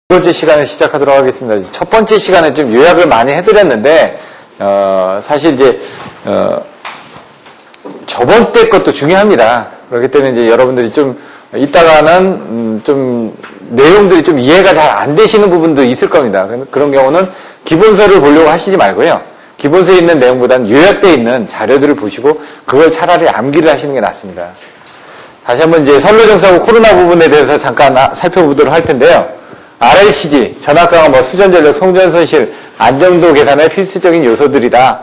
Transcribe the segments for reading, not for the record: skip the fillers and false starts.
두 번째 시간을 시작하도록 하겠습니다. 첫 번째 시간에 좀 요약을 많이 해드렸는데, 사실 이제, 저번 때 것도 중요합니다. 그렇기 때문에 이제 여러분들이 좀, 이따가는, 좀, 내용들이 좀 이해가 잘 안 되시는 부분도 있을 겁니다. 그런 경우는 기본서를 보려고 하시지 말고요. 기본서에 있는 내용보다는 요약되어 있는 자료들을 보시고, 그걸 차라리 암기를 하시는 게 낫습니다. 다시 한번 이제 선로정사하고 코로나 부분에 대해서 잠깐 살펴보도록 할 텐데요. RLCG, 전압 강화, 수전전력, 송전손실, 안정도 계산의 필수적인 요소들이다.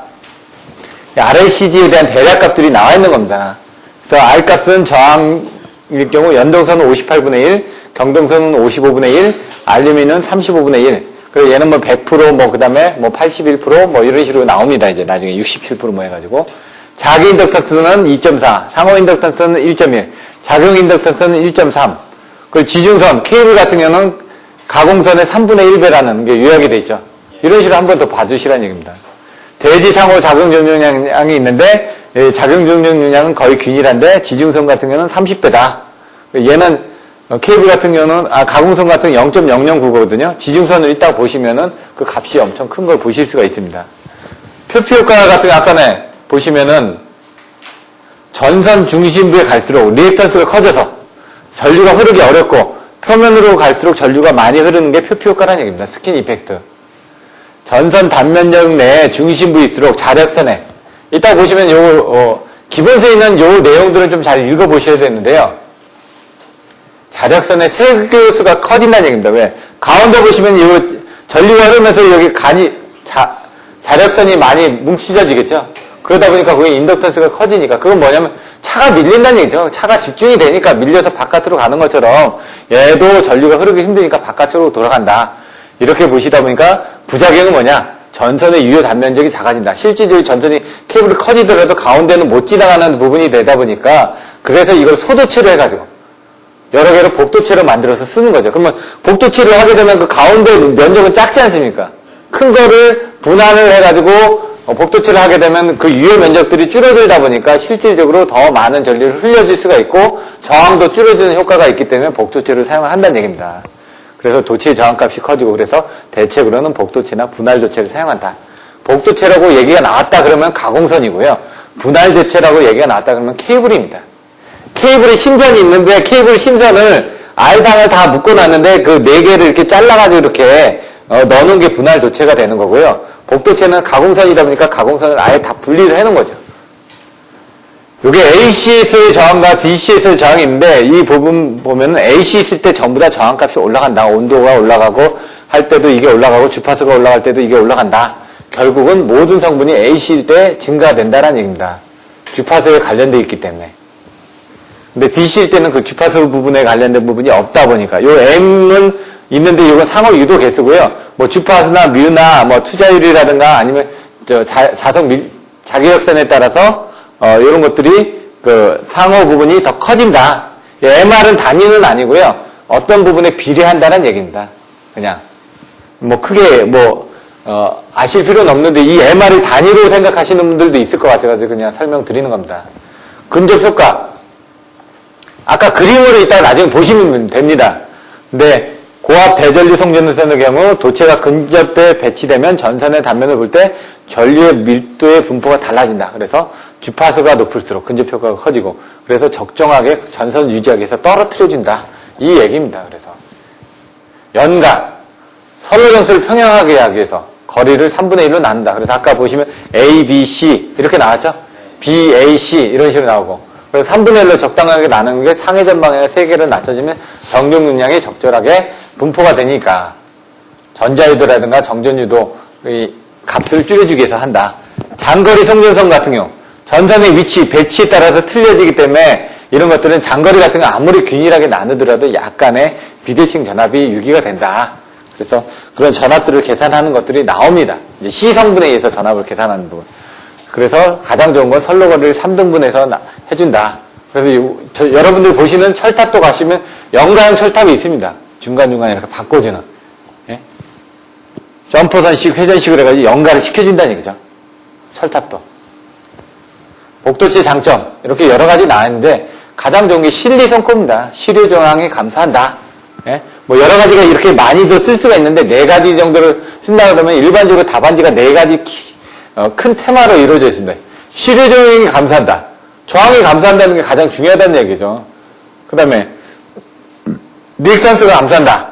RLCG에 대한 대략값들이 나와 있는 겁니다. 그래서 R값은 저항일 경우 연동선은 58분의 1, 경동선은 55분의 1, 알루미늄은 35분의 1. 그리고 얘는 뭐 100%, 그 다음에 뭐 81%, 뭐 이런 식으로 나옵니다. 이제 나중에 67% 뭐 해가지고. 자기 인덕턴스는 2.4, 상호 인덕턴스는 1.1, 작용 인덕턴스는 1.3. 그리고 지중선, 케이블 같은 경우는 가공선의 3분의 1배라는 게 요약이 되어 있죠. 이런 식으로 한 번 더 봐주시라는 얘기입니다. 대지 상호 작용 종용량이 있는데, 작용 종용량은 거의 균일한데, 지중선 같은 경우는 30배다. 얘는, 케이블 같은 경우는, 가공선 같은 경우는 0.009거든요. 지중선을 이따가 보시면은 그 값이 엄청 큰 걸 보실 수가 있습니다. 표피효과 같은 경우 아까네, 보시면은, 전선 중심부에 갈수록 리액턴스가 커져서 전류가 흐르기 어렵고, 표면으로 갈수록 전류가 많이 흐르는 게 표피효과라는 얘기입니다. 스킨 이펙트. 전선 단면적 내에 중심부일수록 자력선에. 이따 보시면 기본서에 있는 요 내용들은 좀 잘 읽어보셔야 되는데요. 자력선의 세교수가 커진다는 얘기입니다. 왜? 가운데 보시면 요 전류가 흐르면서 여기 자력선이 많이 뭉치져지겠죠? 그러다 보니까 거기 인덕턴스가 커지니까 그건 뭐냐면 차가 밀린다는 얘기죠. 차가 집중이 되니까 밀려서 바깥으로 가는 것처럼 얘도 전류가 흐르기 힘드니까 바깥으로 돌아간다. 이렇게 보시다 보니까 부작용은 뭐냐? 전선의 유효 단면적이 작아진다. 실질적으로 전선이 케이블이 커지더라도 가운데는 못 지나가는 부분이 되다 보니까 그래서 이걸 소도체로 해가지고 여러 개로 복도체로 만들어서 쓰는 거죠. 그러면 복도체를 하게 되면 그 가운데 면적은 작지 않습니까? 큰 거를 분할을 해가지고 복도체를 하게 되면 그 유효 면적들이 줄어들다 보니까 실질적으로 더 많은 전류를 흘려줄 수가 있고 저항도 줄어드는 효과가 있기 때문에 복도체를 사용한다는 얘기입니다. 그래서 도체의 저항값이 커지고 그래서 대체로는 복도체나 분할도체를 사용한다. 복도체라고 얘기가 나왔다 그러면 가공선이고요. 분할도체라고 얘기가 나왔다 그러면 케이블입니다. 케이블에 심선이 있는데 케이블 심선을 R상을 다 묶어놨는데 그 4개를 이렇게 잘라가지고 이렇게 넣어놓은 게 분할도체가 되는 거고요. 복도체는 가공선이다 보니까 가공선을 아예 다 분리를 해놓은 거죠. 이게 AC에서의 저항과 DC에서의 저항이 있는데 이 부분 보면은 AC 있을 때 전부 다 저항값이 올라간다. 온도가 올라가고 할 때도 이게 올라가고 주파수가 올라갈 때도 이게 올라간다. 결국은 모든 성분이 AC일 때 증가된다라는 얘기입니다. 주파수에 관련되어 있기 때문에. 근데 DC일 때는 그 주파수 부분에 관련된 부분이 없다 보니까 요 M은 있는데 이건 상호 유도 개수고요. 뭐 주파수나 뮤나 뭐 투자율이라든가 아니면 자기역선에 따라서 이런 것들이 그 상호 부분이 더 커진다. MR은 단위는 아니고요. 어떤 부분에 비례한다는 얘기입니다. 그냥 뭐 크게 아실 필요는 없는데 이 MR을 단위로 생각하시는 분들도 있을 것 같아가지고 그냥 설명드리는 겁니다. 근접 효과. 아까 그림으로 이따 나중에 보시면 됩니다. 근데 고압 대전류 송전선의 경우 도체가 근접에 배치되면 전선의 단면을 볼 때 전류의 밀도의 분포가 달라진다. 그래서 주파수가 높을수록 근접 효과가 커지고 그래서 적정하게 전선 유지하기 위해서 떨어뜨려준다. 이 얘기입니다. 그래서 연각, 선로정수를 평행하게 하기 위해서 거리를 3분의 1로 나눈다. 그래서 아까 보시면 A, B, C 이렇게 나왔죠? B, A, C 이런 식으로 나오고 그래서 3분의 1로 적당하게 나누는 게 상해 전방에 3개로 낮춰지면 정정 용량이 적절하게 분포가 되니까 전자유도라든가 정전유도 이 값을 줄여주기 위해서 한다. 장거리 송전선 같은 경우 전선의 위치, 배치에 따라서 틀려지기 때문에 이런 것들은 장거리 같은 거 아무리 균일하게 나누더라도 약간의 비대칭 전압이 유기가 된다. 그래서 그런 전압들을 계산하는 것들이 나옵니다. 이제 C 성분에 의해서 전압을 계산하는 부분. 그래서 가장 좋은 건 선로거리를 3등분해서 해준다. 그래서 여러분들 보시는 철탑도 가시면 연가형 철탑이 있습니다. 중간중간에 이렇게 바꿔주는. 예? 점퍼선식, 회전식으로 해가지고 연가를 시켜준다는 얘기죠. 철탑도. 복도체 장점. 이렇게 여러 가지 나왔는데 가장 좋은 게 실리선 코입니다. 실효 저항에 감소한다. 예? 뭐 여러 가지가 이렇게 많이도 쓸 수가 있는데 4가지 정도를 쓴다 그러면 일반적으로 답안지가 4가지 큰 테마로 이루어져 있습니다. 시료조항이 감소한다. 저항이 감소한다는 게 가장 중요하다는 얘기죠. 그 다음에 리액턴스가 감소한다.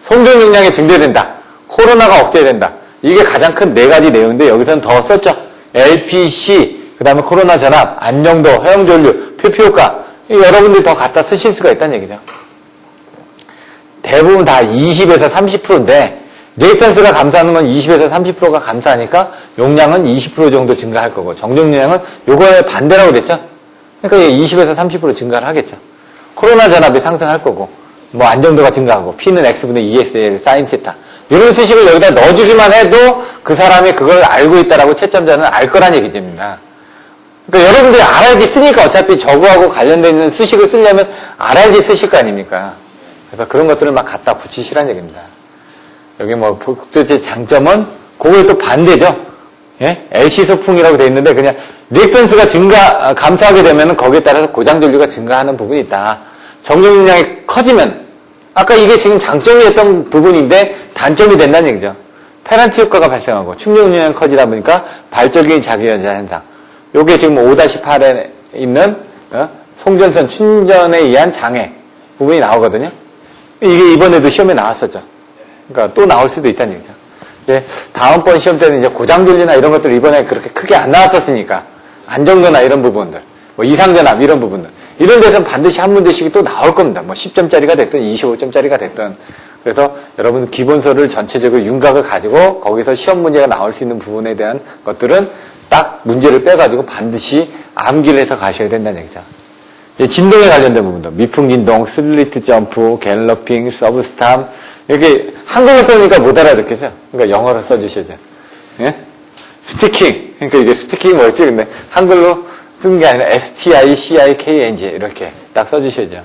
송전 용량이 증대된다. 코로나가 억제된다. 이게 가장 큰 4가지 내용인데 여기서는 더 썼죠. LPC, 그 다음에 코로나 전압, 안정도, 허용전류, 표피효과. 여러분들이 더 갖다 쓰실 수가 있다는 얘기죠. 대부분 다 20에서 30%인데 리액턴스가 감소하는 건 20에서 30%가 감소하니까 용량은 20% 정도 증가할 거고 정정용량은 요거에 반대라고 그랬죠. 그러니까 20에서 30% 증가를 하겠죠. 코로나 전압이 상승할 거고 뭐 안정도가 증가하고 P는 X분의 2SL 사인 세타 이런 수식을 여기다 넣어주기만 해도 그 사람이 그걸 알고 있다라고 채점자는 알 거란 얘기입니다. 그러니까 여러분들이 알아야지 쓰니까 어차피 저거하고 관련되어 있는 수식을 쓰려면 알아야지 쓰실 거 아닙니까? 그래서 그런 것들을 막 갖다 붙이시란 얘기입니다. 여기 뭐 복도의 장점은 그걸 또 반대죠. 예? LC 소풍이라고 되어 있는데 그냥 리액턴스가 감소하게 되면 거기에 따라서 고장전류가 증가하는 부분이 있다. 정정용량이 커지면 아까 이게 지금 장점이었던 부분인데 단점이 된다는 얘기죠. 페넌트 효과가 발생하고 충전용량이 커지다 보니까 발적인 자기연자 현상. 요게 지금 5-8에 있는 송전선 충전에 의한 장애 부분이 나오거든요. 이게 이번에도 시험에 나왔었죠. 그러니까 또 나올 수도 있다는 얘기죠. 이제 다음번 시험 때는 이제 고장전류나 이런 것들 이번에 그렇게 크게 안 나왔었으니까 안정도나 이런 부분들, 뭐 이상전압 이런 부분들 이런 데서는 반드시 한 문제씩이 또 나올 겁니다. 뭐 10점짜리가 됐든 25점짜리가 됐든. 그래서 여러분 기본서를 전체적으로 윤곽을 가지고 거기서 시험 문제가 나올 수 있는 부분에 대한 것들은 딱 문제를 빼가지고 반드시 암기를 해서 가셔야 된다는 얘기죠. 진동에 관련된 부분도 미풍진동, 슬리트 점프, 갤러핑, 서브스탐 이렇게 한국어 써니까 못 알아듣겠죠. 그러니까 영어로 써주셔야죠. 예? 스티킹. 그러니까 이게 스티킹이 뭐였지? 근데 한글로 쓴 게 아니라 STICIKNG 이렇게 딱 써주셔야죠.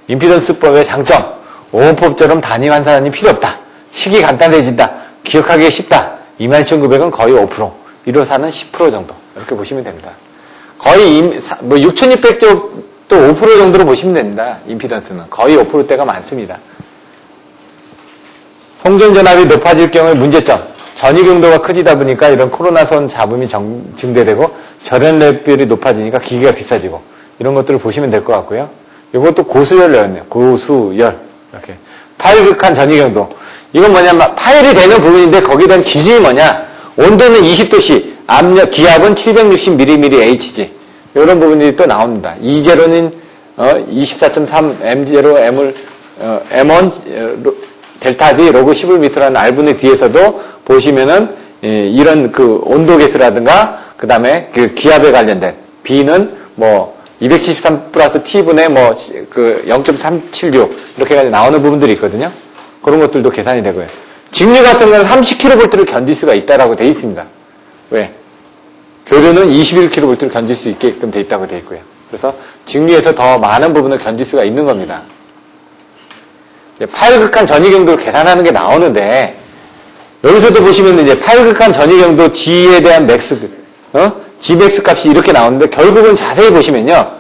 임피던스법의 장점. 오음법처럼 단위 환산이 필요 없다. 식이 간단해진다. 기억하기 쉽다. 22,900은 거의 5%. 1호사는 10% 정도. 이렇게 보시면 됩니다. 거의 6,600도 5% 정도로 보시면 됩니다. 임피던스는. 거의 5%대가 많습니다. 송전전압이 높아질 경우의 문제점. 전이경도가 커지다 보니까 이런 코로나선 잡음이 증대되고 절연랩율이 높아지니까 기계가 비싸지고 이런 것들을 보시면 될 것 같고요. 이것도 고수열 나왔네요. 고수열. 이렇게. 파일극한 전이경도. 이건 뭐냐면 파일이 되는 부분인데 거기에 대한 기준이 뭐냐. 온도는 20도씨, 압력, 기압은 760mm Hg. 이런 부분이 또 나옵니다. E0는 24.3 M0 M1 델타 D 로그 11m라는 R분의 D에서도 보시면은 이런 그 온도 계수라든가 그 다음에 그 기압에 관련된 B는 뭐 273 플러스 T분의 뭐 그 0.376 이렇게 나오는 부분들이 있거든요. 그런 것들도 계산이 되고요. 직류 같은 경우는 30kV를 견딜 수가 있다라고 되어 있습니다. 왜? 교류는 21kV를 견딜 수 있게끔 되어 있다고 되어 있고요. 그래서 직류에서 더 많은 부분을 견딜 수가 있는 겁니다. 파일극한 전이경도를 계산하는 게 나오는데 여기서도 보시면 이제 파일극한 전이경도 G에 대한 맥스, G맥스 값이 이렇게 나오는데 결국은 자세히 보시면요.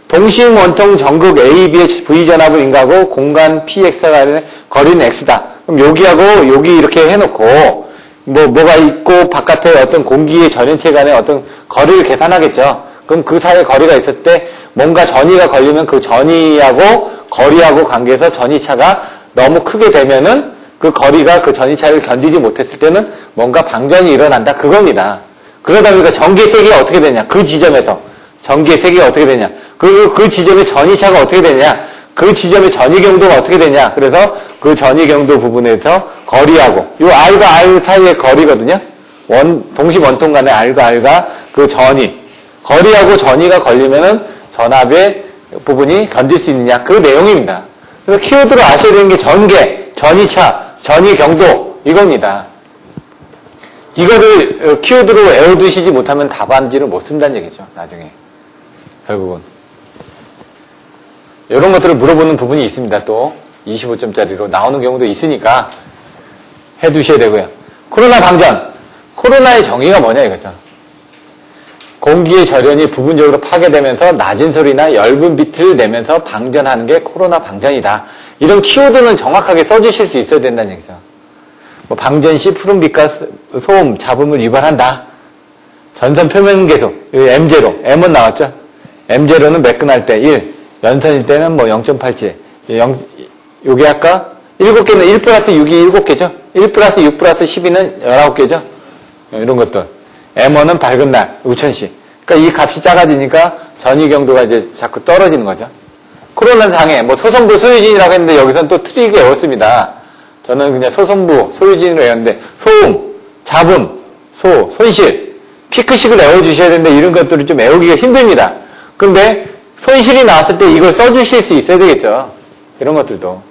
동심 원통 전극 AB의 V전압을 인가하고 공간 PX가 거리는 X다. 그럼 여기하고 여기 이렇게 해놓고 뭐가 있고 바깥에 어떤 공기의 전연체 간의 어떤 거리를 계산하겠죠. 그럼 그 사이에 거리가 있었을 때 뭔가 전이가 걸리면 그 전이하고 거리하고 관계해서 전이차가 너무 크게 되면은 그 거리가 그 전이차를 견디지 못했을 때는 뭔가 방전이 일어난다. 그겁니다. 그러다 보니까 전기의 세기가 어떻게 되냐. 그 지점에서 전기의 세기가 어떻게 되냐. 그리고 그 지점의 전이차가 어떻게 되냐. 그 지점의 전이경도가 어떻게 되냐. 그래서 그 전이경도 부분에서 거리하고 이 R과 R 사이의 거리거든요. 동심 원통 간의 R과 R과 그 전이 거리하고 전이가 걸리면은 전압의 부분이 견딜 수 있느냐. 그 내용입니다. 그래서 키워드로 아셔야 되는 게 전개, 전이차, 전이경도 이겁니다. 이거를 키워드로 외워두시지 못하면 답안지를 못 쓴다는 얘기죠. 나중에 결국은 이런 것들을 물어보는 부분이 있습니다. 또 25점짜리로 나오는 경우도 있으니까 해두셔야 되고요. 코로나 방전. 코로나의 정의가 뭐냐 이거죠. 공기의 절연이 부분적으로 파괴되면서 낮은 소리나 엷은 빛을 내면서 방전하는 게 코로나 방전이다. 이런 키워드는 정확하게 써주실 수 있어야 된다는 얘기죠. 뭐 방전시 푸른빛과 소음, 잡음을 유발한다. 전선 표면 계속, M0, M1 나왔죠? M0는 매끈할 때 1, 연선일 때는 뭐 0.87. 요게 아까 7개는 1 플러스 6이 7개죠? 1 플러스 6 플러스 12는 19개죠? 이런 것들. M1은 밝은 날, 우천시. 그러니까 이 값이 작아지니까 전위 경도가 이제 자꾸 떨어지는 거죠. 코로나 장애, 뭐 소선부 소유진이라고 했는데 여기서는 또 틀리게 외웠습니다. 저는 그냥 소선부 소유진으로 외웠는데 소음, 잡음, 손실, 피크식을 외워주셔야 되는데 이런 것들을 좀 외우기가 힘듭니다. 근데 손실이 나왔을 때 이걸 써주실 수 있어야 되겠죠. 이런 것들도.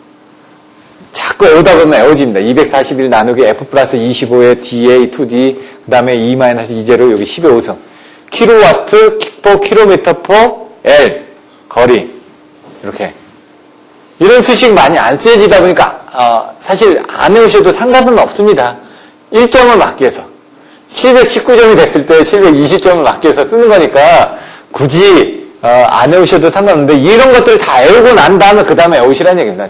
자꾸 외우다 보면 외워집니다. 241 나누기 F 플러스 25의 DA, 2D, 그 다음에 E 마이너스 2제로 여기 10의 5성. 킬로와트, 킬로미터 포, L, 거리. 이렇게. 이런 수식 많이 안 쓰여지다 보니까, 사실 안 외우셔도 상관은 없습니다. 1점을 맞기 위해서. 719점이 됐을 때 720점을 맞기 위해서 쓰는 거니까, 굳이, 안 외우셔도 상관없는데, 이런 것들을 다 외우고 난 다음에 그 다음에 외우시라는 얘기입니다.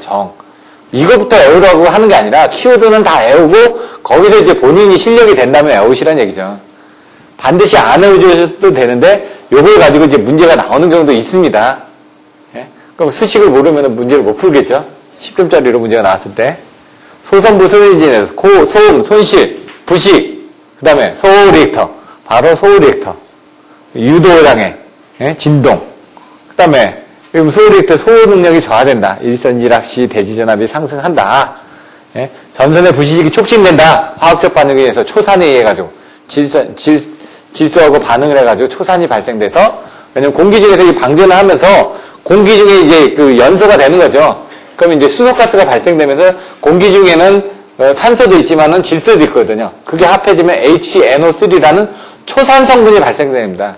이것부터 외우라고 하는 게 아니라, 키워드는 다 외우고, 거기서 이제 본인이 실력이 된다면 외우시라는 얘기죠. 반드시 안 외워주셔도 되는데, 요걸 가지고 이제 문제가 나오는 경우도 있습니다. 예? 그럼 수식을 모르면 문제를 못 풀겠죠? 10점짜리로 문제가 나왔을 때. 소선부 소유진에서 소음, 손실, 부식, 그 다음에 소호 리액터. 바로 소호 리액터. 유도장애, 예? 진동. 그 다음에 소호 리액터 소호 능력이 저하된다. 일선지락 시 대지전압이 상승한다. 예? 전선의 부식이 촉진된다. 화학적 반응에 의해서 초산에 의해 가지고 질소하고 반응을 해가지고 초산이 발생돼서, 왜냐면 공기 중에서 이 방전을 하면서 공기 중에 이제 그 연소가 되는 거죠. 그럼 이제 수소가스가 발생되면서 공기 중에는 산소도 있지만은 질소도 있거든요. 그게 합해지면 HNO3라는 초산 성분이 발생됩니다.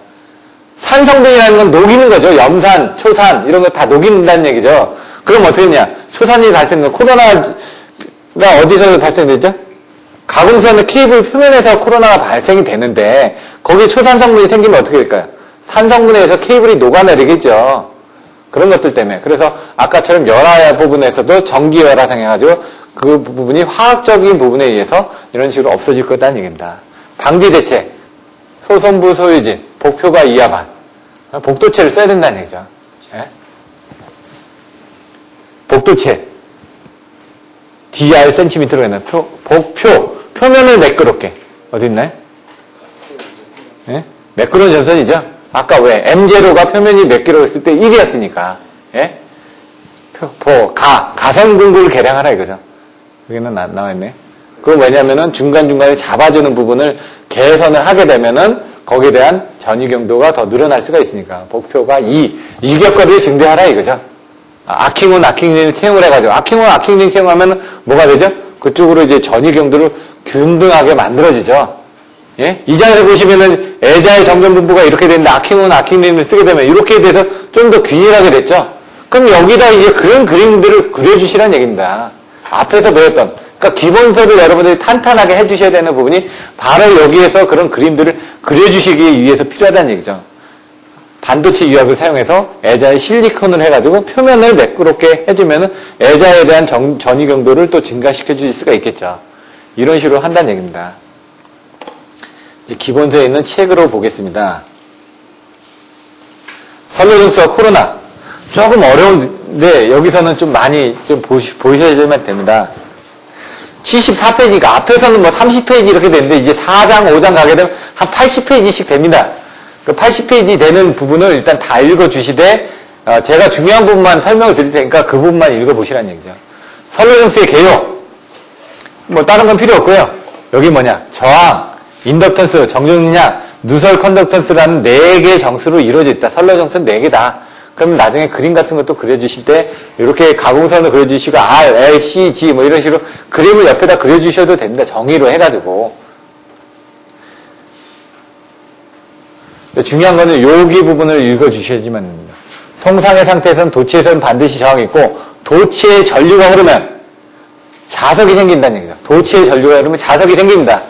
산 성분이라는 건 녹이는 거죠. 염산, 초산, 이런 거 다 녹인다는 얘기죠. 그럼 어떻게 했냐? 초산이 발생되면 코로나가 어디서 발생되죠? 가공선의 케이블 표면에서 코로나가 발생이 되는데 거기에 초산 성분이 생기면 어떻게 될까요? 산 성분에 의해서 케이블이 녹아내리겠죠. 그런 것들 때문에. 그래서 아까처럼 열화 부분에서도 전기 열화상해가지고 그 부분이 화학적인 부분에 의해서 이런 식으로 없어질 거다는 얘기입니다. 방지 대책, 소선부 소유진, 복표가 이하반, 복도체를 써야 된다는 얘기죠. 예? 복도체, DR 센티미터로 했는 복표, 표면을 매끄럽게. 어디 있나요? 예? 매끄러운 전선이죠? 아까 왜? M0가 표면이 매끄러웠을 때 1이었으니까. 예? 가선근구를 계량하라 이거죠. 여기는 안 나와있네. 그건 왜냐면은 중간중간에 잡아주는 부분을 개선을 하게 되면은 거기에 대한 전위경도가 더 늘어날 수가 있으니까. 복표가 2. 이격거리를 증대하라 이거죠. 아킹온, 아킹린을 채용을 해가지고. 아킹온, 아킹린 채용하면 뭐가 되죠? 그쪽으로 이제 전위경도를 균등하게 만들어지죠. 예? 이 장에서 보시면은 애자의 정전분포가 이렇게 되는데 아킹온, 아킹린을 쓰게 되면 이렇게 돼서 좀 더 균일하게 됐죠. 그럼 여기다 이제 그런 그림들을 그려주시라는 얘기입니다. 앞에서 배웠던. 그러니까 기본서를 여러분들이 탄탄하게 해주셔야 되는 부분이 바로 여기에서 그런 그림들을 그려주시기 위해서 필요하다는 얘기죠. 반도체 유압을 사용해서 애자의 실리콘을 해가지고 표면을 매끄럽게 해주면은 애자에 대한 전위 경도를 또 증가시켜 주실 수가 있겠죠. 이런 식으로 한다는 얘기입니다. 기본서에 있는 책으로 보겠습니다. 선로증수와 코로나. 조금 어려운데 여기서는 좀 많이 좀 보셔야지만 됩니다. 74페이지가 앞에서는 뭐 30페이지 이렇게 되는데 이제 4장, 5장 가게 되면 한 80페이지씩 됩니다. 그 80페이지 되는 부분을 일단 다 읽어주시되 제가 중요한 부분만 설명을 드릴 테니까 그 부분만 읽어보시라는 얘기죠. 선로증수의 개요. 뭐 다른 건 필요 없고요. 여기 뭐냐? 저항, 인덕턴스, 정전량, 누설 컨덕턴스라는 4개의 정수로 이루어져 있다. 선로정수는 4개다. 그럼 나중에 그림 같은 것도 그려주실 때 이렇게 가공선을 그려주시고 R, L, C, G 뭐 이런 식으로 그림을 옆에다 그려주셔도 됩니다. 정의로 해가지고. 중요한 거는 여기 부분을 읽어주셔야지만 됩니다. 통상의 상태에서는 도체에서는 반드시 저항이 있고 도체에 전류가 흐르면 자석이 생긴다는 얘기죠. 도체에 전류가 흐르면 자석이 생깁니다.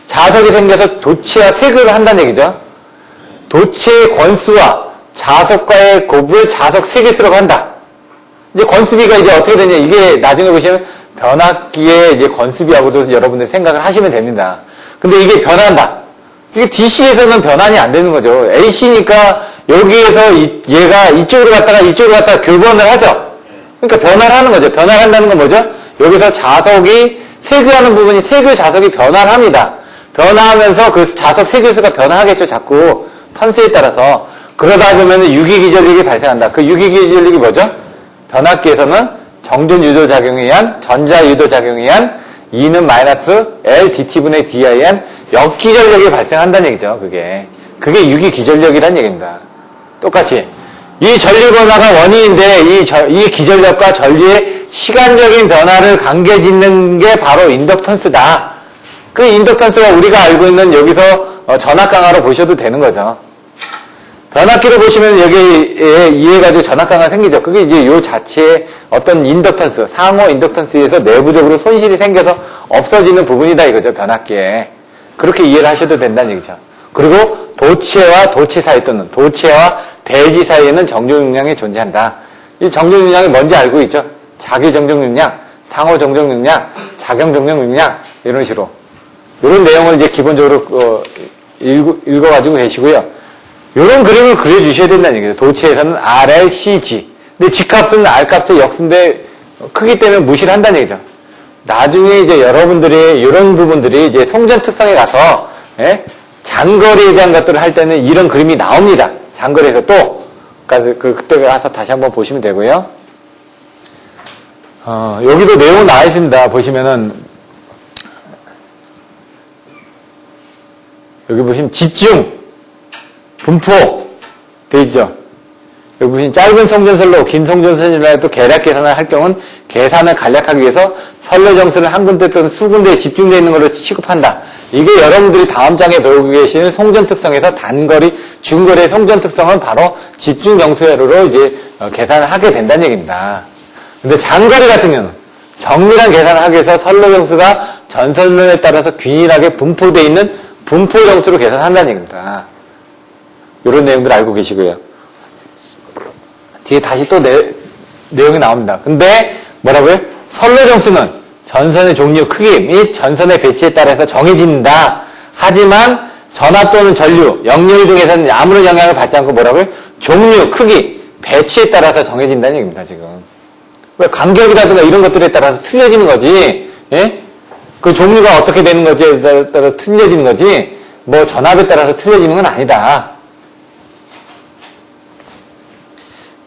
자석이 생겨서 도체와 세극을 한다는 얘기죠. 도체의 권수와 자석과의 곱을 자석 세기수라고 한다. 이제 건수비가 이제 어떻게 되냐. 이게 나중에 보시면 변압기의 이제 건수비하고도 여러분들이 생각을 하시면 됩니다. 근데 이게 변한다. 이게 DC에서는 변환이 안 되는 거죠. AC니까 여기에서 얘가 이쪽으로 갔다가 교번을 하죠. 그러니까 변화를 하는 거죠. 변화를 한다는 건 뭐죠? 여기서 자석이 세교하는 부분이 세교 자석이 변화를 합니다. 변화하면서 그 자석 세교수가 변화하겠죠. 자꾸 턴수에 따라서. 그러다 보면 유기기전력이 발생한다. 그 유기기전력이 뭐죠? 변압기에서는 정전 유도작용에 의한 전자유도작용에 의한 E는 마이너스 L dt분의 D에 의한 역기전력이 발생한다는 얘기죠. 그게 유기기전력이라는 얘기입니다. 똑같이 이 전류 변화가 원인인데 이 기전력과 전류의 시간적인 변화를 관계짓는 게 바로 인덕턴스다. 그 인덕턴스가 우리가 알고 있는 여기서 전압강화로 보셔도 되는 거죠. 변압기를 보시면 여기에 이해가지고 전압강화가 생기죠. 그게 이제 요 자체의 어떤 인덕턴스, 상호 인덕턴스에서 내부적으로 손실이 생겨서 없어지는 부분이다 이거죠. 변압기에. 그렇게 이해를 하셔도 된다는 얘기죠. 그리고 도체와 도체 사이 또는 도체와 대지 사이에는 정전용량이 존재한다. 이 정전용량이 뭔지 알고 있죠? 자기 정전용량, 상호 정전용량, 작용 정전용량 이런 식으로. 이런 내용을 이제 기본적으로 읽어가지고 계시고요. 이런 그림을 그려주셔야 된다는 얘기죠. 도체에서는 RL, CG. 근데 G값은 R값의 역수인데 크기 때문에 무시를 한다는 얘기죠. 나중에 이제 여러분들이 이런 부분들이 이제 송전 특성에 가서 장거리에 대한 것들을 할 때는 이런 그림이 나옵니다. 장거리에서 또 그때 가서 다시 한번 보시면 되고요. 여기도 내용 나와 있습니다. 보시면은 여기 보시면 집중 분포 돼 있죠. 여기 보시면 짧은 송전선로 긴 송전선이라도 계략 계산을 할 경우는 계산을 간략하기 위해서 선로 정수를 한 군데 또는 수 군데에 집중되어 있는 걸로 취급한다. 이게 여러분들이 다음 장에 배우고 계시는 송전 특성에서 단거리, 중거리의 송전 특성은 바로 집중 정수회로로 이제 계산을 하게 된다는 얘기입니다. 근데 장거리 같은 경우는 정밀한 계산을 하기 위해서 선로 정수가 전선로에 따라서 균일하게 분포되어 있는 분포 정수로 계산한다는 얘기입니다. 이런 내용들 알고 계시고요. 뒤에 다시 또 내용이 나옵니다. 근데 뭐라고요? 선로 정수는 전선의 종류, 크기 및 전선의 배치에 따라서 정해진다. 하지만 전압 또는 전류, 역열 등에서는 아무런 영향을 받지 않고 뭐라고요? 종류, 크기, 배치에 따라서 정해진다는 얘기입니다. 지금 왜 간격이라든가 이런 것들에 따라서 틀려지는 거지. 예? 그 종류가 어떻게 되는 거지에 따라 틀려지는 거지. 뭐 전압에 따라서 틀려지는 건 아니다.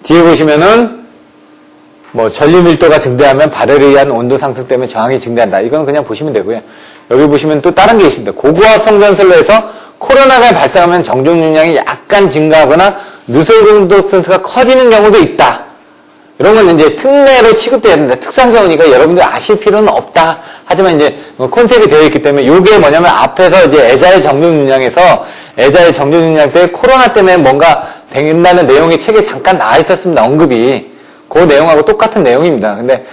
뒤에 보시면은 뭐 전류 밀도가 증대하면 발열에 의한 온도 상승 때문에 저항이 증대한다. 이건 그냥 보시면 되고요. 여기 보시면 또 다른 게 있습니다. 고고압 송전선로에서 코로나가 발생하면 정전용량이 약간 증가하거나 누설 공동선수가 커지는 경우도 있다. 이런 건 이제 특례로 취급돼야 된다. 특수한 경우니까 여러분들 아실 필요는 없다. 하지만 이제 컨셉이 되어 있기 때문에 이게 뭐냐면 앞에서 이제 애자의 정전용량에서 애자의 정전용량 때 코로나 때문에 뭔가 된다는 내용이 책에 잠깐 나와 있었습니다. 언급이. 그 내용하고 똑같은 내용입니다. 근데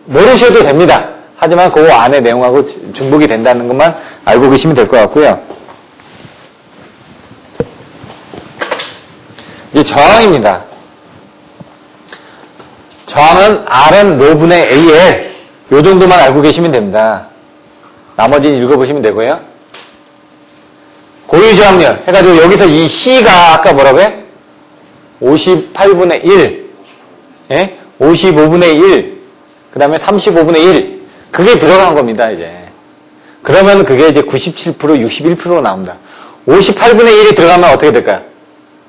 모르셔도 됩니다. 하지만 그 안에 내용하고 중복이 된다는 것만 알고 계시면 될 것 같고요. 이제 저항입니다. 저항은 R은 로분의 AL 요 정도만 알고 계시면 됩니다. 나머지는 읽어보시면 되고요. 고유저항력 해가지고 여기서 이 C가 아까 뭐라고요? 58분의 1 예? 55분의 1 그 다음에 35분의 1 그게 들어간 겁니다. 이제 그러면 그게 이제 97% 61%가 나옵니다. 58분의 1이 들어가면 어떻게 될까요?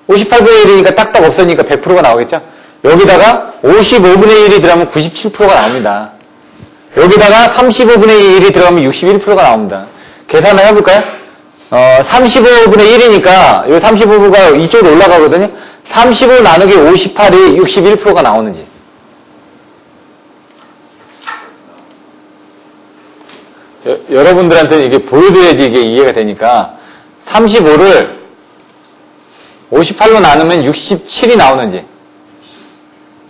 58분의 1이니까 딱딱 없으니까 100%가 나오겠죠? 여기다가 55분의 1이 들어가면 97%가 나옵니다. 여기다가 35분의 1이 들어가면 61%가 나옵니다. 계산을 해볼까요? 35분의 1이니까 이 35가 이쪽으로 올라가거든요. 35 나누기 58이 61%가 나오는지. 여러분들한테는 이게 보여드려야지 이게 이해가 되니까 35를 58로 나누면 67이 나오는지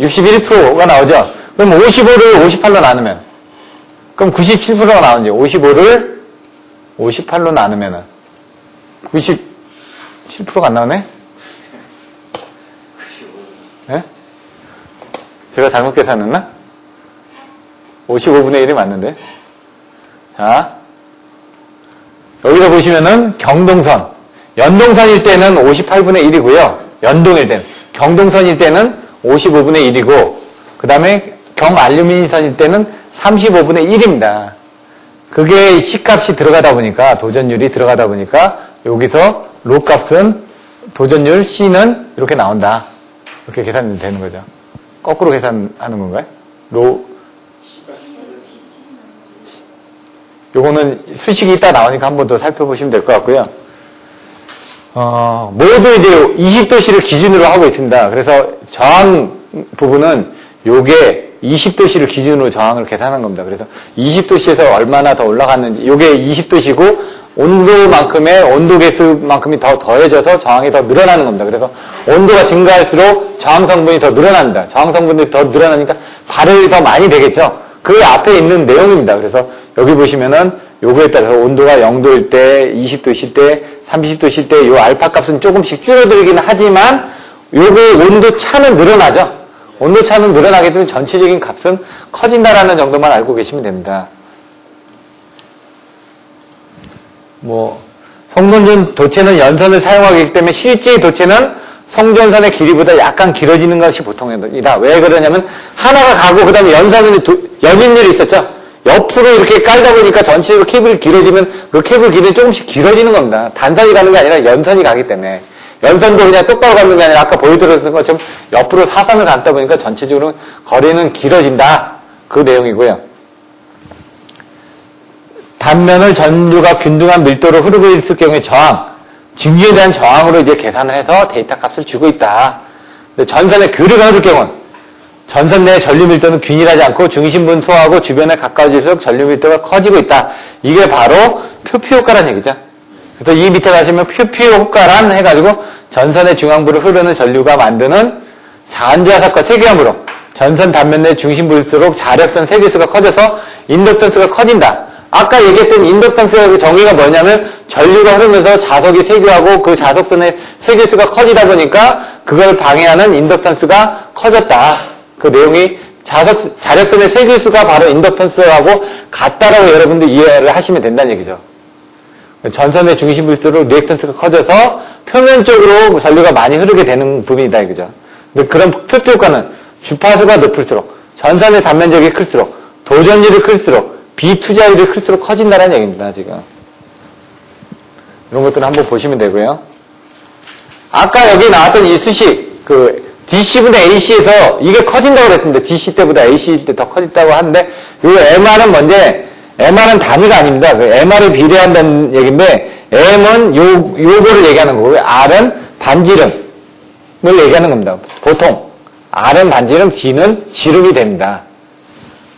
61%가 나오죠. 그럼 55를 58로 나누면 그럼 97%가 나오는지 55를 58로 나누면은 97%가 안 나오네? 네? 제가 잘못 계산했나? 55분의 1이 맞는데. 자, 여기서 보시면은 경동선. 연동선일 때는 58분의 1이고요. 연동일 때는. 경동선일 때는 55분의 1이고, 그 다음에 경알루미니선일 때는 35분의 1입니다. 그게 C값이 들어가다 보니까, 도전율이 들어가다 보니까, 여기서 로 값은 도전율 C는 이렇게 나온다. 이렇게 계산이 되는 거죠. 거꾸로 계산하는 건가요? 로. 요거는 수식이 이따 나오니까 한 번 더 살펴보시면 될 것 같고요. 모두 이제 20도씨를 기준으로 하고 있습니다. 그래서 저항 부분은 요게 20도씨를 기준으로 저항을 계산한 겁니다. 그래서 20도씨에서 얼마나 더 올라갔는지, 요게 20도씨고 온도만큼의 온도 개수만큼이 더 더해져서 저항이 더 늘어나는 겁니다. 그래서 온도가 증가할수록 저항 성분이 더 늘어납니다. 저항 성분이 더 늘어나니까 발열이 더 많이 되겠죠. 그 앞에 있는 내용입니다. 그래서 여기 보시면은 요거에 따라서 온도가 0도일 때, 20도실 때, 30도실 때 요 알파 값은 조금씩 줄어들긴 하지만 요거 온도 차는 늘어나죠. 온도 차는 늘어나기 때문에 전체적인 값은 커진다라는 정도만 알고 계시면 됩니다. 성전전 도체는 연선을 사용하기 때문에 실제 도체는 성전선의 길이보다 약간 길어지는 것이 보통이다. 왜 그러냐면 하나가 가고 그 다음에 연선은 연인율이 있었죠. 옆으로 이렇게 깔다 보니까 전체적으로 케이블이 길어지면 그 케이블 길이는 조금씩 길어지는 겁니다. 단선이 가는 게 아니라 연선이 가기 때문에. 연선도 그냥 똑바로 가는 게 아니라 아까 보여드렸던 것처럼 옆으로 사선을 감다 보니까 전체적으로 거리는 길어진다. 그 내용이고요. 단면을 전류가 균등한 밀도로 흐르고 있을 경우에 저항, 증기에 대한 저항으로 이제 계산을 해서 데이터 값을 주고 있다. 근데 전선의 교류가 흐를 경우는 전선 내 전류 밀도는 균일하지 않고 중심부는 소하고 주변에 가까워질수록 전류 밀도가 커지고 있다. 이게 바로 표피 효과라는 얘기죠. 그래서 이 밑에 가시면 표피 효과란 해가지고 전선의 중앙부를 흐르는 전류가 만드는 자한주하사과 세기압으로 전선 단면 내 중심부일수록 자력선 세기수가 커져서 인덕턴스가 커진다. 아까 얘기했던 인덕턴스의 정의가 뭐냐면 전류가 흐르면서 자석이 세기하고 그 자석선의 세기수가 커지다 보니까 그걸 방해하는 인덕턴스가 커졌다. 그 내용이 자력선의 세기수가 바로 인덕턴스하고 같다라고 여러분들 이해를 하시면 된다는 얘기죠. 전선의 중심부일수록 리액턴스가 커져서 표면적으로 전류가 많이 흐르게 되는 부분이다 이거죠. 근데 그런 표피 효과는 주파수가 높을수록 전선의 단면적이 클수록 도전율이 클수록 비투자율이 클수록 커진다는 얘기입니다. 지금 이런 것들을 한번 보시면 되고요. 아까 여기 나왔던 이 수식 DC분의 AC에서 이게 커진다고 그랬습니다. DC 때보다 AC 때 더 커진다고 하는데 요 MR은 뭔데 MR은 단위가 아닙니다. MR에 비례한다는 얘기인데 M은 요거를 얘기하는 거고요. R은 반지름을 얘기하는 겁니다. 보통 R은 반지름, D는 지름이 됩니다.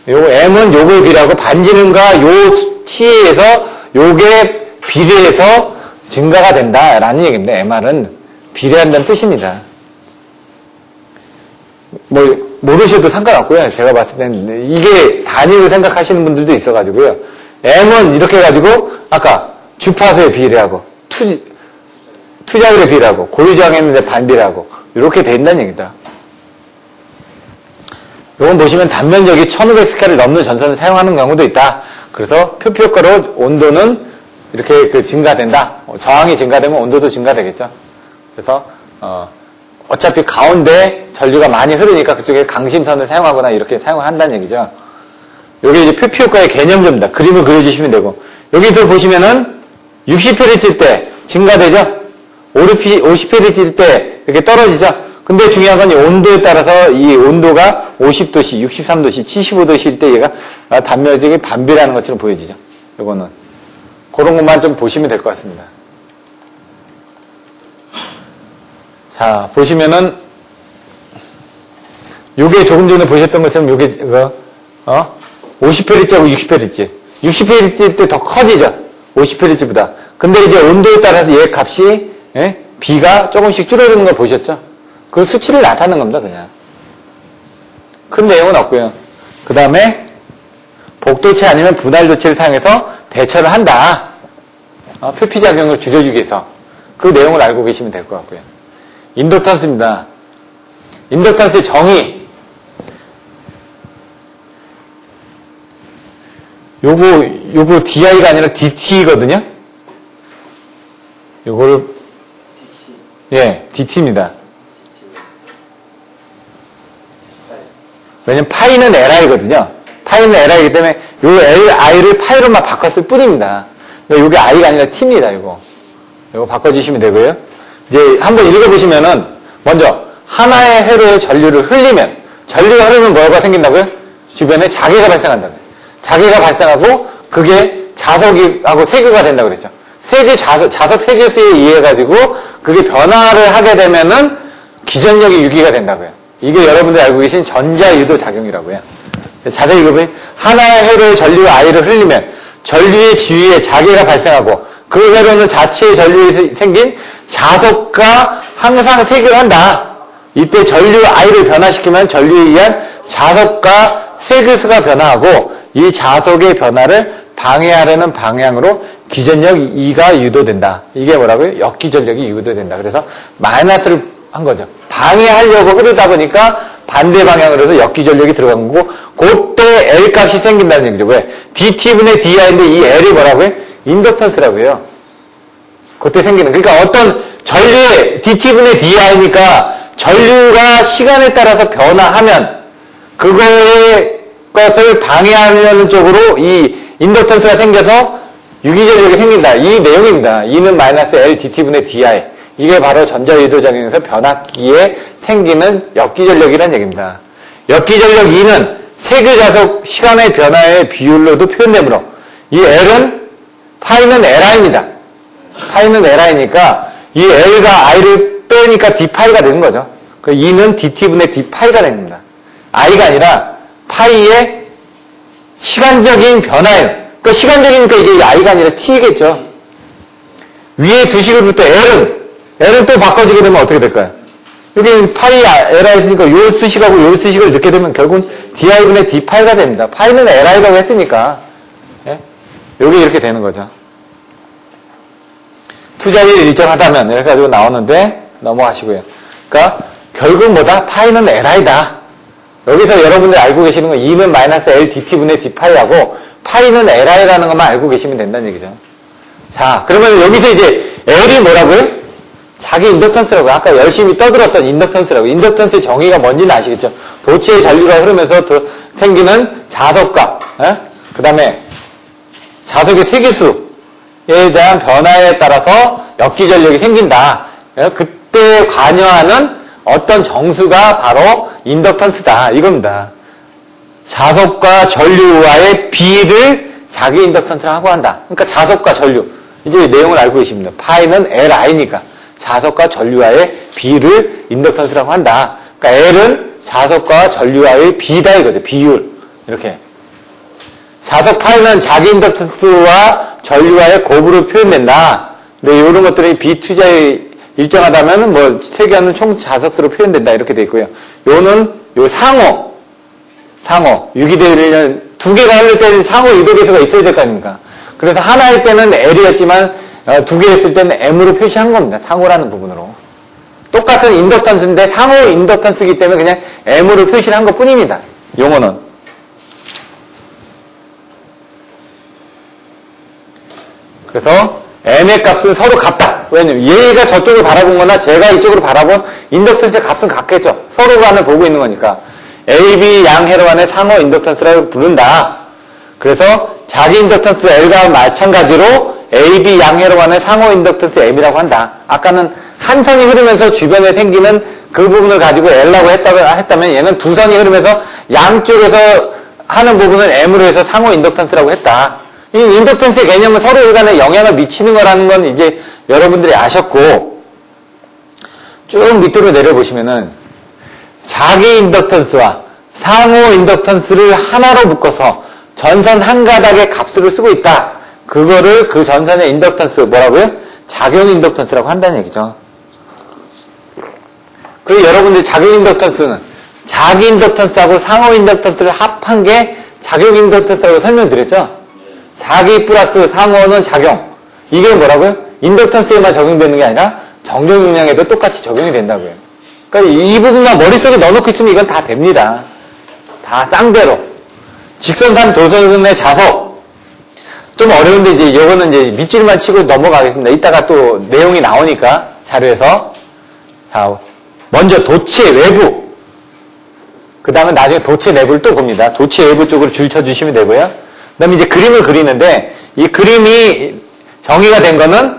요 M은 요거에 비례하고 반지름과 요 수치에서 요게 비례해서 증가가 된다라는 얘기입니다. MR은 비례한다는 뜻입니다. 모르셔도 상관없고요. 제가 봤을 때는 이게 단위로 생각하시는 분들도 있어가지고요. M은 이렇게 해가지고 아까 주파수에 비례하고 투자율에 비례하고 고유저항했는데 반비례하고 이렇게 된다는 얘기다. 이건 보시면 단면적이 1500스케일을 넘는 전선을 사용하는 경우도 있다. 그래서 표피 효과로 온도는 이렇게 증가된다. 저항이 증가되면 온도도 증가되겠죠. 그래서 어차피 가운데 전류가 많이 흐르니까 그쪽에 강심선을 사용하거나 이렇게 사용을 한다는 얘기죠. 여기 이제 표피 효과의 개념점입니다. 그림을 그려주시면 되고 여기서 보시면은 60Hz일 때 증가되죠. 50Hz일 때 이렇게 떨어지죠. 근데 중요한 건 이 온도에 따라서 이 온도가 50도씨, 63도씨, 75도씨일 때 얘가 단면적인 반비라는 것처럼 보여지죠. 요거는 그런 것만 좀 보시면 될 것 같습니다. 자, 보시면은, 요게 조금 전에 보셨던 것처럼 요게, 50Hz하고 60Hz. 60Hz일 때 더 커지죠. 50Hz보다. 근데 이제 온도에 따라서 얘 값이, B가 조금씩 줄어드는 걸 보셨죠? 그 수치를 나타내는 겁니다, 그냥. 큰 내용은 없고요. 그 다음에, 복도체 아니면 분할도체를 사용해서 대처를 한다. 표피작용을 줄여주기 위해서. 그 내용을 알고 계시면 될 것 같고요. 인덕턴스입니다. 인덕턴스의 정의. 요거 DI가 아니라 DT거든요? 요거를, 예, DT입니다. 왜냐면 파이는 LI거든요. 파이는 LI이기 때문에 요 LI를 파이로만 바꿨을 뿐입니다. 요게 I가 아니라 T입니다, 요거 바꿔주시면 되고요. 이제 한번 읽어보시면은, 먼저, 하나의 회로의 전류를 흘리면, 전류가 흐르면 뭐가 생긴다고요? 주변에 자개가 발생한다고요. 자개가 발생하고, 그게 자석하고 세교가 된다고 그랬죠. 자석 세교수에 의해가지고, 그게 변화를 하게 되면은, 기전력이 유기가 된다고요. 이게 여러분들이 알고 계신 전자유도 작용이라고요. 자세히 읽어보면, 하나의 회로의 전류가 I를 흘리면, 전류의 주위에 자개가 발생하고, 그 회로는 자체의 전류에 생긴 자석과 항상 세교를 한다. 이때 전류 I를 변화시키면 전류에 의한 자석과 세교수가 변화하고 이 자석의 변화를 방해하려는 방향으로 기전력 E가 유도된다. 이게 뭐라고요? 역기전력이 유도된다. 그래서 마이너스를 한 거죠. 방해하려고 흐르다 보니까 반대 방향으로 해서 역기전력이 들어간 거고 그때 L 값이 생긴다는 얘기죠. 왜? DT분의 DI인데 이 L이 뭐라고요? 인덕턴스라고요. 그때 생기는. 그러니까 어떤 전류의 DT분의 DI니까 전류가 시간에 따라서 변화하면 그거의 것을 방해하려는 쪽으로 이 인덕턴스가 생겨서 유기전력이 생긴다. 이 내용입니다. E는 마이너스 L DT분의 DI. 이게 바로 전자유도작용에서 변압기에 생기는 역기전력이라는 얘기입니다. 역기전력 E는 세교자석 시간의 변화의 비율로도 표현되므로 이 L은 파이는 LI입니다. 파이는 LI니까 이 L과 I를 빼니까 D파이가 되는 거죠. 그 E는 DT분의 D파이가 됩니다. I가 아니라 파이의 시간적인 변화예요. 그러니까 시간적이니까 이게 I가 아니라 T겠죠. 위에 두 식을 볼 때 L은 또 바꿔주게 되면 어떻게 될까요? 여기 파이 LI 있으니까 요 수식하고 요 수식을 넣게 되면 결국은 DI분의 D파이가 됩니다. 파이는 LI라고 했으니까 예? 여기 이렇게 되는 거죠. 투자율이 일정하다면 이렇게 가지고 나오는데 넘어가시고요. 그러니까 결국 뭐다? 파이는 LI다. 여기서 여러분들이 알고 계시는 건 E는 마이너스 L DT분의 D파이하고 파이는 LI라는 것만 알고 계시면 된다는 얘기죠. 자, 그러면 여기서 이제 L이 뭐라고요? 자기 인덕턴스라고요. 아까 열심히 떠들었던 인덕턴스라고. 인덕턴스의 정의가 뭔지는 아시겠죠? 도체의 전류가 흐르면서 생기는 자석과 그 다음에 자석의 세기수에 대한 변화에 따라서 역기전력이 생긴다. 그때 관여하는 어떤 정수가 바로 인덕턴스다. 이겁니다. 자석과 전류와의 비를 자기 인덕턴스라고 한다. 그러니까 자석과 전류. 이제 내용을 알고 계십니다. 파이는 LI니까 자석과 전류와의 비를 인덕턴스라고 한다. 그러니까 L은 자석과 전류와의 비다 이거죠. 비율. 이렇게. 자석 파이는 자기 인덕턴스와 전류와의 곱으로 표현된다. 근데 이런 것들이 비투자에 일정하다면 뭐 세개하는 총 자석수로 표현된다. 이렇게 돼 있고요. 요는 요 상호. 유기대를 두 개가 흘릴 때는 상호 이도계수가 있어야 될 거 아닙니까? 그래서 하나일 때는 L이었지만 두 개 했을 때는 M으로 표시한 겁니다. 상호라는 부분으로. 똑같은 인덕턴스인데 상호 인덕턴스이기 때문에 그냥 M으로 표시를 한 것 뿐입니다. 용어는. 그래서 M의 값은 서로 같다. 왜냐면 얘가 저쪽을 바라본 거나 제가 이쪽으로 바라본 인덕턴스의 값은 같겠죠. 서로 간을 보고 있는 거니까. AB 양회로만의 상호 인덕턴스라고 부른다. 그래서 자기 인덕턴스 L과 마찬가지로 AB 양회로만의 상호 인덕턴스 M이라고 한다. 아까는 한 선이 흐르면서 주변에 생기는 그 부분을 가지고 L라고 했다면 얘는 두 선이 흐르면서 양쪽에서 하는 부분을 M으로 해서 상호 인덕턴스라고 했다. 이 인덕턴스의 개념은 서로 간에 영향을 미치는 거라는 건 이제 여러분들이 아셨고, 쭉 밑으로 내려보시면은 자기 인덕턴스와 상호 인덕턴스를 하나로 묶어서 전선 한 가닥의 값수를 쓰고 있다. 그거를 그 전선의 인덕턴스 뭐라고요? 작용 인덕턴스라고 한다는 얘기죠. 그리고 여러분들이 작용 인덕턴스는 자기 인덕턴스하고 상호 인덕턴스를 합한 게 작용 인덕턴스라고 설명드렸죠. 자기 플러스 상호는 작용. 이게 뭐라고요? 인덕턴스에만 적용되는 게 아니라 정정 용량에도 똑같이 적용이 된다고요. 그러니까 이 부분만 머릿속에 넣어놓고 있으면 이건 다 됩니다. 다 쌍대로. 직선산 도선의 자석. 좀 어려운데 이제 이거는 이제 밑줄만 치고 넘어가겠습니다. 이따가 또 내용이 나오니까 자료에서. 자, 먼저 도체 외부. 그 다음에 나중에 도체 내부를 또 봅니다. 도체 외부 쪽으로 줄 쳐주시면 되고요. 그 다음에 이제 그림을 그리는데 이 그림이 정의가 된 거는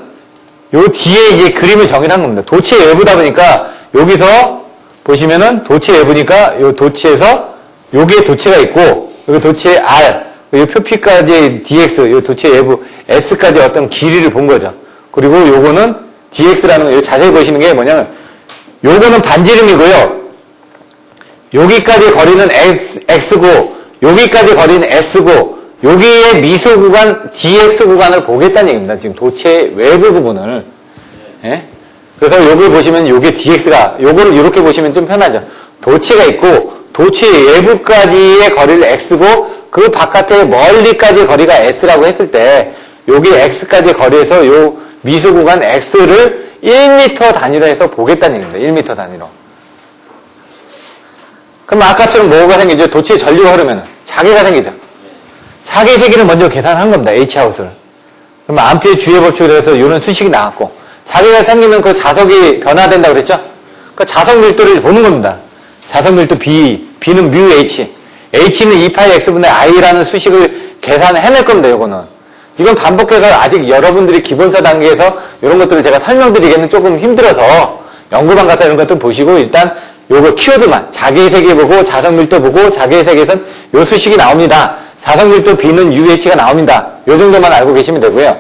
요 뒤에 이제 그림을 정의한 겁니다. 도체 외부다 보니까 여기서 보시면은 도체 외부니까 요 도체에서 여기에 도체가 있고 여기 도체 R, 요 표피까지 DX, 요 도체 외부 S까지 어떤 길이를 본 거죠. 그리고 요거는 DX라는 거, 자세히 보시는 게 뭐냐면 요거는 반지름이고요. 여기까지 거리는 X고 여기까지 거리는 S고 여기에 미수 구간 DX 구간을 보겠다는 얘기입니다. 지금 도체 외부 부분을. 예? 그래서 요걸 보시면 요게 DX가 요거를 이렇게 보시면 좀 편하죠. 도체가 있고 도체 외부까지의 거리를 X고 그 바깥에 멀리까지 거리가 S라고 했을 때 여기 X까지 거리에서 요 미수 구간 X를 1m 단위로 해서 보겠다는 얘기입니다. 1m 단위로. 그럼 아까처럼 뭐가 생기죠? 도체의 전류가 흐르면 자개가 생기죠. 자개 세기를 먼저 계산한 겁니다. H아웃을. 그러면 암페어 주의 법칙으로 해서 이런 수식이 나왔고 자개가 생기면 그 자석이 변화된다고 그랬죠? 그 자석 밀도를 보는 겁니다. 자석 밀도 B는 뮤 H. H는 2파이 X분의 I라는 수식을 계산해낼 겁니다. 이거는. 이건 반복해서 아직 여러분들이 기본서 단계에서 이런 것들을 제가 설명드리기는 조금 힘들어서 연구반 가서 이런 것들 보시고 일단 요거 키워드만 자개의 세계 보고 자석 밀도 보고 자개의 세계에선 요 수식이 나옵니다. 자석 밀도 B는 UH가 나옵니다. 요 정도만 알고 계시면 되고요.